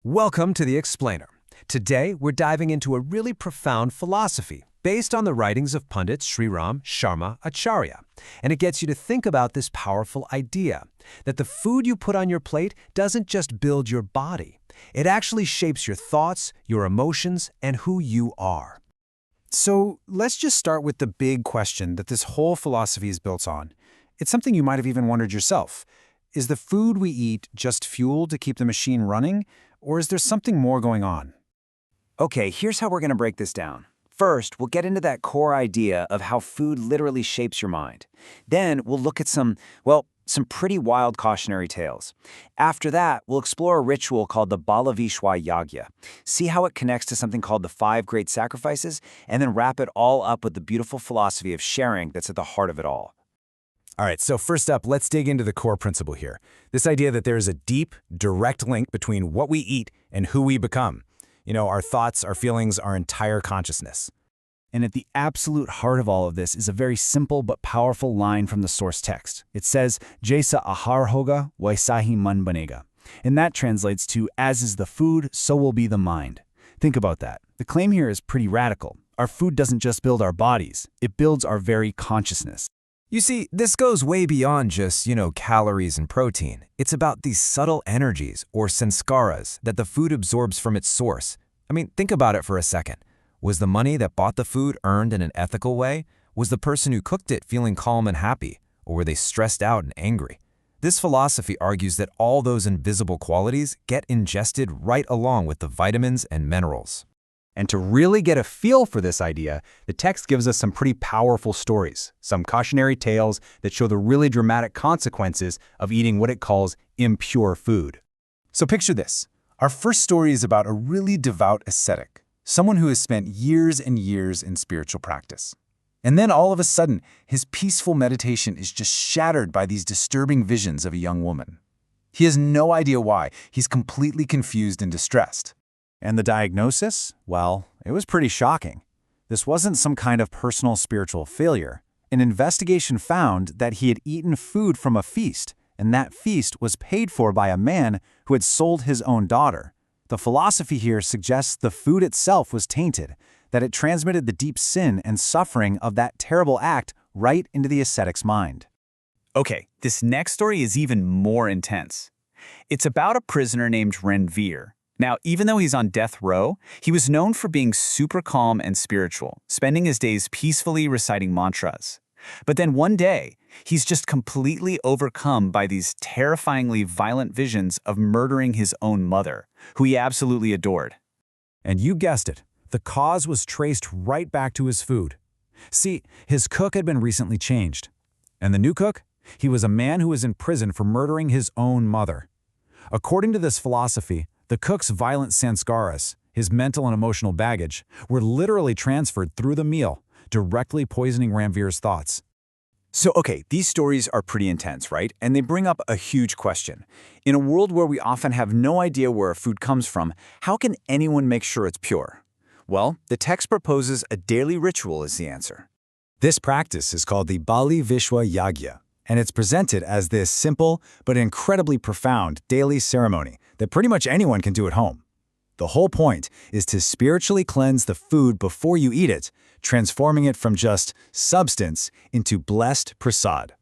Welcome to The Explainer. Today, we're diving into a really profound philosophy based on the writings of Pandit Shriram Sharma Acharya. And it gets you to think about this powerful idea that the food you put on your plate doesn't just build your body. It actually shapes your thoughts, your emotions, and who you are. So let's just start with the big question that this whole philosophy is built on. It's something you might have even wondered yourself. Is the food we eat just fuel to keep the machine running, or is there something more going on? Okay, here's how we're going to break this down. First, we'll get into that core idea of how food literally shapes your mind. Then we'll look at some pretty wild cautionary tales. After that, we'll explore a ritual called the Balivaishwa Yagya, see how it connects to something called the 5 great sacrifices, and then wrap it all up with the beautiful philosophy of sharing that's at the heart of it all. All right, so first up, let's dig into the core principle here. This idea that there is a deep, direct link between what we eat and who we become. You know, our thoughts, our feelings, our entire consciousness. And at the absolute heart of all of this is a very simple but powerful line from the source text. It says, Jaisa ahar hoga, waisahi man banega. And that translates to, as is the food, so will be the mind. Think about that. The claim here is pretty radical. Our food doesn't just build our bodies, it builds our very consciousness. You see, this goes way beyond just, calories and protein. It's about these subtle energies, or sanskaras, that the food absorbs from its source. I mean, think about it for a second. Was the money that bought the food earned in an ethical way? Was the person who cooked it feeling calm and happy? Or were they stressed out and angry? This philosophy argues that all those invisible qualities get ingested right along with the vitamins and minerals. And to really get a feel for this idea, the text gives us some pretty powerful stories, some cautionary tales that show the really dramatic consequences of eating what it calls impure food. So picture this. Our first story is about a really devout ascetic, someone who has spent years and years in spiritual practice. And then all of a sudden, his peaceful meditation is just shattered by these disturbing visions of a young woman. He has no idea why. He's completely confused and distressed. And the diagnosis? Well, it was pretty shocking. This wasn't some kind of personal spiritual failure. An investigation found that he had eaten food from a feast, and that feast was paid for by a man who had sold his own daughter. The philosophy here suggests the food itself was tainted, that it transmitted the deep sin and suffering of that terrible act right into the ascetic's mind. Okay, this next story is even more intense. It's about a prisoner named Ranveer. Now, even though he's on death row, he was known for being super calm and spiritual, spending his days peacefully reciting mantras. But then one day, he's just completely overcome by these terrifyingly violent visions of murdering his own mother, who he absolutely adored. And you guessed it, the cause was traced right back to his food. See, his cook had been recently changed. And the new cook? He was a man who was in prison for murdering his own mother. According to this philosophy, the cook's violent sanskaras, his mental and emotional baggage, were literally transferred through the meal, directly poisoning Ranveer's thoughts. So, okay, these stories are pretty intense, right? And they bring up a huge question. In a world where we often have no idea where our food comes from, how can anyone make sure it's pure? Well, the text proposes a daily ritual as the answer. This practice is called the Balivaishwa Yagya, and it's presented as this simple but incredibly profound daily ceremony that pretty much anyone can do at home. The whole point is to spiritually cleanse the food before you eat it, transforming it from just substance into blessed prasad.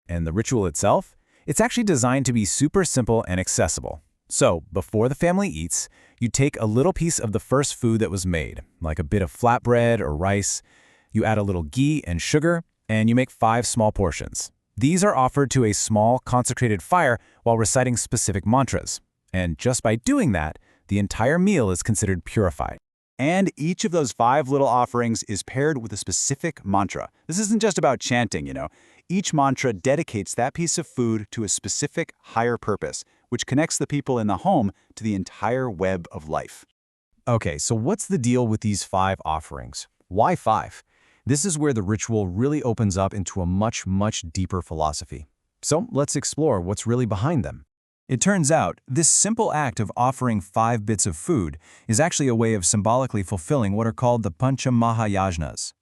And the ritual itself? It's actually designed to be super simple and accessible. So, before the family eats, you take a little piece of the first food that was made, like a bit of flatbread or rice. You add a little ghee and sugar, and you make 5 small portions. These are offered to a small, consecrated fire while reciting specific mantras. And just by doing that, the entire meal is considered purified. And each of those 5 little offerings is paired with a specific mantra. This isn't just about chanting, Each mantra dedicates that piece of food to a specific higher purpose, which connects the people in the home to the entire web of life. Okay, so what's the deal with these 5 offerings? Why 5? This is where the ritual really opens up into a much, much deeper philosophy. So let's explore what's really behind them. It turns out, this simple act of offering 5 bits of food is actually a way of symbolically fulfilling what are called the Pancha Mahayajnas.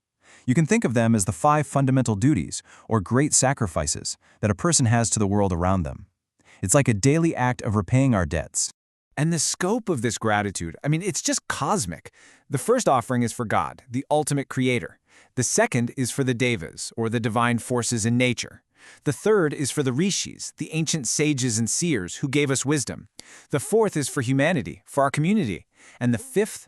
You can think of them as the 5 fundamental duties, or great sacrifices, that a person has to the world around them. It's like a daily act of repaying our debts. And the scope of this gratitude, it's just cosmic. The first offering is for God, the ultimate creator. The second is for the devas, or the divine forces in nature. The third is for the rishis, the ancient sages and seers who gave us wisdom. The fourth is for humanity, for our community. And the fifth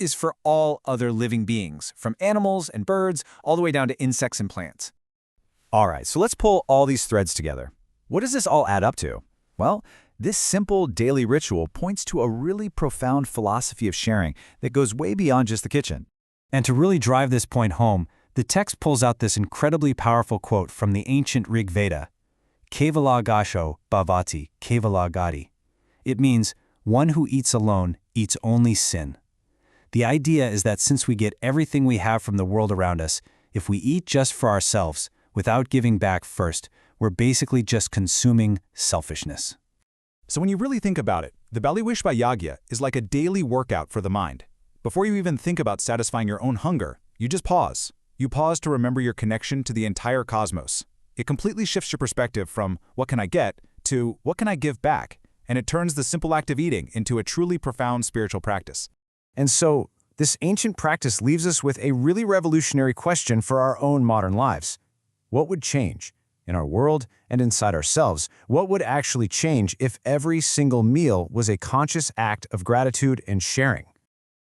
is for all other living beings, from animals and birds all the way down to insects and plants. All right, so let's pull all these threads together. What does this all add up to? Well, this simple daily ritual points to a really profound philosophy of sharing that goes way beyond just the kitchen. And to really drive this point home, the text pulls out this incredibly powerful quote from the ancient Rig Veda, Kevala gasho bhavati kevala gati. It means, one who eats alone eats only sin. The idea is that since we get everything we have from the world around us, if we eat just for ourselves, without giving back first, we're basically just consuming selfishness. So when you really think about it, the Balivaishwa Yagya is like a daily workout for the mind. Before you even think about satisfying your own hunger, you just pause. You pause to remember your connection to the entire cosmos. It completely shifts your perspective from what can I get to what can I give back, and it turns the simple act of eating into a truly profound spiritual practice. And so, this ancient practice leaves us with a really revolutionary question for our own modern lives. What would change? In our world and inside ourselves, what would actually change if every single meal was a conscious act of gratitude and sharing?